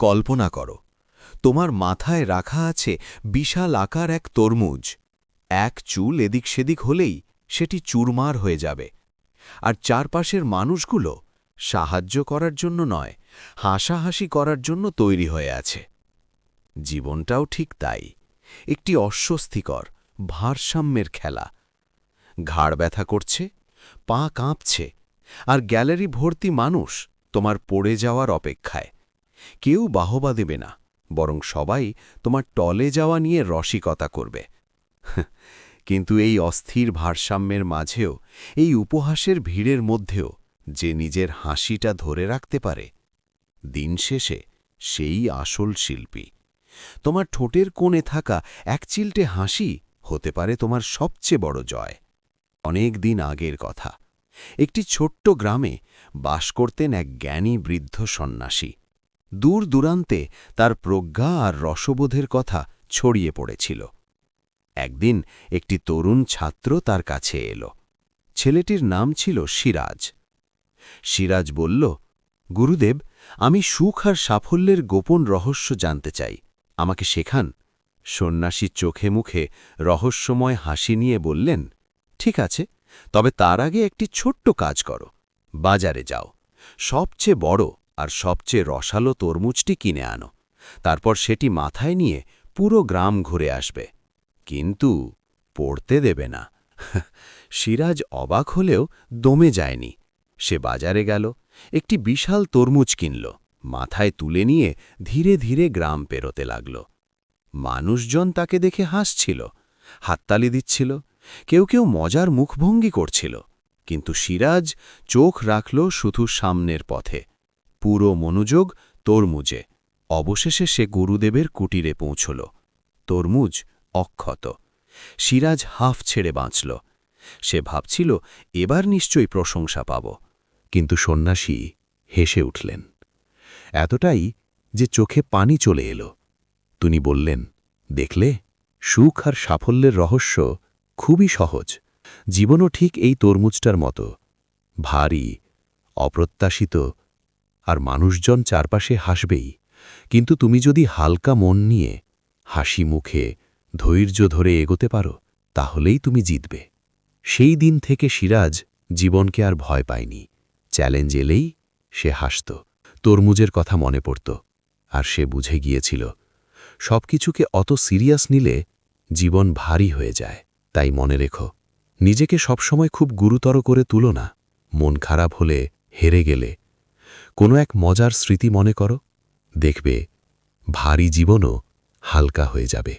কল্পনা করো, তোমার মাথায় রাখা আছে বিশাল আকার এক তরমুজ। এক চুল এদিক সেদিক হলেই সেটি চুরমার হয়ে যাবে। আর চারপাশের মানুষগুলো সাহায্য করার জন্য নয়, হাসাহাসি করার জন্য তৈরি হয়ে আছে। জীবনটাও ঠিক তাই, একটি অস্বস্তিকর ভারসাম্যের খেলা। ঘাড় ব্যথা করছে, পা কাঁপছে, আর গ্যালারি ভর্তি মানুষ তোমার পড়ে যাওয়ার অপেক্ষায়। কেউ বাহবা দেবে না, বরং সবাই তোমার টলে যাওয়া নিয়ে রসিকতা করবে। কিন্তু এই অস্থির ভারসাম্যের মাঝেও, এই উপহাসের ভিড়ের মধ্যেও যে নিজের হাসিটা ধরে রাখতে পারে, দিন শেষে সেই আসল শিল্পী। তোমার ঠোঁটের কোণে থাকা এক চিলটে হাসি হতে পারে তোমার সবচেয়ে বড় জয়। অনেক দিন আগের কথা, একটি ছোট্ট গ্রামে বাস করতেন এক জ্ঞানী বৃদ্ধ সন্ন্যাসী। দূর দূরান্তে তার প্রজ্ঞা আর রসবোধের কথা ছড়িয়ে পড়েছিল। একদিন একটি তরুণ ছাত্র তার কাছে এলো। ছেলেটির নাম ছিল সিরাজ। সিরাজ বলল, গুরুদেব, আমি সুখ আর সাফল্যের গোপন রহস্য জানতে চাই, আমাকে শেখান। সন্ন্যাসী চোখে মুখে রহস্যময় হাসি নিয়ে বললেন, ঠিক আছে, তবে তার আগে একটি ছোট্ট কাজ করো। বাজারে যাও, সবচেয়ে বড় আর সবচেয়ে রসালো তরমুজটি কিনে আনো। তারপর সেটি মাথায় নিয়ে পুরো গ্রাম ঘুরে আসবে, কিন্তু পড়তে দেবে না। সিরাজ অবাক হলেও দমে যায়নি। সে বাজারে গেল, একটি বিশাল তরমুজ কিনল, মাথায় তুলে নিয়ে ধীরে ধীরে গ্রাম পেরোতে লাগল। মানুষজন তাকে দেখে হাসছিল, হাততালি দিচ্ছিল, কেউ কেউ মজার মুখভঙ্গি করছিল, কিন্তু সিরাজ চোখ রাখল শুধু সামনের পথে, পুরো মনোযোগ তরমুজে। অবশেষে সে গুরুদেবের কুটিরে পৌঁছল। তরমুজ অক্ষত। সিরাজ হাফ ছেড়ে বাঁচল। সে ভাবছিল, এবার নিশ্চয়ই প্রশংসা পাব। কিন্তু সন্ন্যাসী হেসে উঠলেন, এতটাই যে চোখে পানি চলে এলো। তিনি বললেন, দেখলে, সুখ আর সাফল্যের রহস্য খুবই সহজ। জীবনও ঠিক এই তরমুজটার মতো, ভারী, অপ্রত্যাশিত, আর মানুষজন চারপাশে হাসবেই। কিন্তু তুমি যদি হালকা মন নিয়ে, হাসি মুখে, ধৈর্য ধরে এগোতে পারো, তাহলেই তুমি জিতবে। সেই দিন থেকে সিরাজ জীবনকে আর ভয় পায়নি। চ্যালেঞ্জ এলেই সে হাসত, তরমুজের কথা মনে পড়ত, আর সে বুঝে গিয়েছিল, সবকিছুকে অত সিরিয়াস নিলে জীবন ভারী হয়ে যায়। তাই মনে রেখো, নিজেকে সবসময় খুব গুরুতর করে তুলো না। মন খারাপ হলে, হেরে গেলে কোনো এক মজার স্মৃতি মনে করো, দেখবে ভারী জীবনও হালকা হয়ে যাবে।